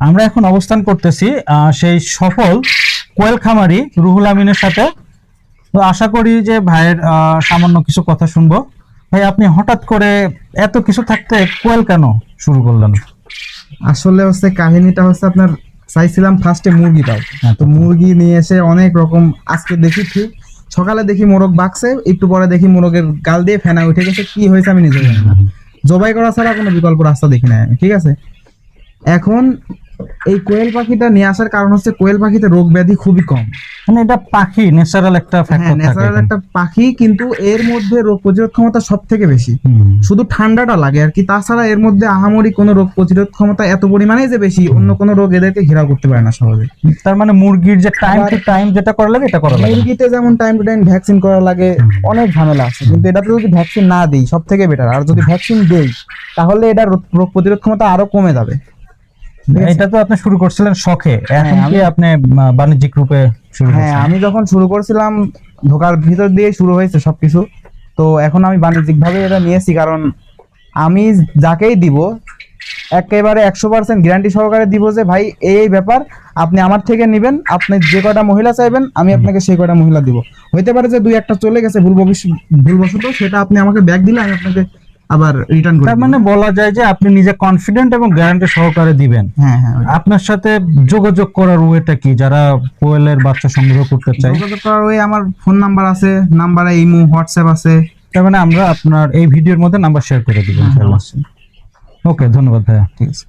আমরা এখন অবস্থান করতেছি সেই সফল কোয়েল খামারি রুহুল আমিনের সাথে। তো আশা করি যে ভাইয়ের সামান্য কিছু কথা শুনবো। ভাই, আপনি হঠাৎ করে এত কিছু থাকতে কোয়েল কেন শুরু করলেন? আসলে হচ্ছে কাহিনীটা হচ্ছে আপনার চাইছিলাম ফার্স্টে মুরগি পাই, তো মুরগি নিয়ে এসে অনেক রকম আজকে দেখি ঠিক সকালে দেখি মোরগ বাকছে, একটু পরে দেখি মোরগের গাল দিয়ে ফেনা উঠে গেছে, কি হয়েছে আমি নিজে জানি না। জবাই করা ছাড়া কোনো বিকল্প রাস্তা দেখি না আমি, ঠিক আছে। এখন এই কোয়েল পাখিটা নিয়ে আসার কারণ হচ্ছে কোয়েল পাখিতে রোগ ব্যাধি খুবই কম। মানে এটা পাখি, ন্যাচারাল একটা হ্যাঁ, ফ্যাক্টর থাকে। ন্যাচারাল একটা পাখি, কিন্তু এর মধ্যে রোগ প্রতিরোধ ক্ষমতা সব থেকে বেশি। শুধু ঠান্ডাটা লাগে আর কি, তাছাড়া এর মধ্যে আহামরি কোনো রোগ প্রতিরোধ ক্ষমতা এত পরিমাণে যে বেশি, অন্য কোনো রোগ এদেরকে ঘেরাও করতে পারে না সহজে। তার মানে মুরগির যে টাইম টু টাইম যেটা করা লাগে এটা করা লাগে। মুরগিতে যেমন টাইম টু টাইম ভ্যাকসিন করা লাগে, অনেক ঝামেলা আছে, কিন্তু এটাতে যদি ভ্যাকসিন না দিই সব থেকে বেটার। আর যদি ভ্যাকসিন দেই তাহলে এটা রোগ প্রতিরোধ ক্ষমতা আরো কমে যাবে। এটা তো আপনি শুরু করছিলেন শখে, এখন কি আপনি বাণিজ্যিক রূপে শুরু হ্যাঁ, করছেন? আমি যখন শুরু করছিলাম ঢোকার ভিতর দিয়ে শুরু হয়েছে সবকিছু। তো এখন আমি বাণিজ্যিক ভাবে এটা নিয়েছি, কারণ আমি যাকেই দিব একেবারে 100% গ্যারান্টি সহকারে দিব যে ভাই এই ব্যাপার, আপনি আমার থেকে নেবেন, আপনি যে কয়টা মহিলা চাইবেন আমি আপনাকে সেই কয়টা মহিলা দিব। হইতে পারে যে দুই একটা চলে গেছে ভুলবশত, সেটা আপনি আমাকে ব্যাক দিলে আমি আপনাকে আবার রিটার্ন করে তার দিব। মানে বলা যায় যে আপনি নিজে কনফিডেন্ট এবং গ্যারান্টি সহকারে দিবেন। হ্যাঁ হ্যাঁ, ওইটা। আপনার সাথে যোগাযোগ করার ওয়েটা কি, যারা কোয়েলের বাচ্চা সংগ্রহ করতে চায়? যোগাযোগ করার ওই আমার ফোন নাম্বার আছে, নাম্বারে ইমো হোয়াটসঅ্যাপ আছে। তার মানে আমরা আপনার এই ভিডিওর মধ্যে নাম্বার শেয়ার করে দিব ইনশাআল্লাহ। ওকে, ধন্যবাদ ভাইয়া। ঠিক আছে।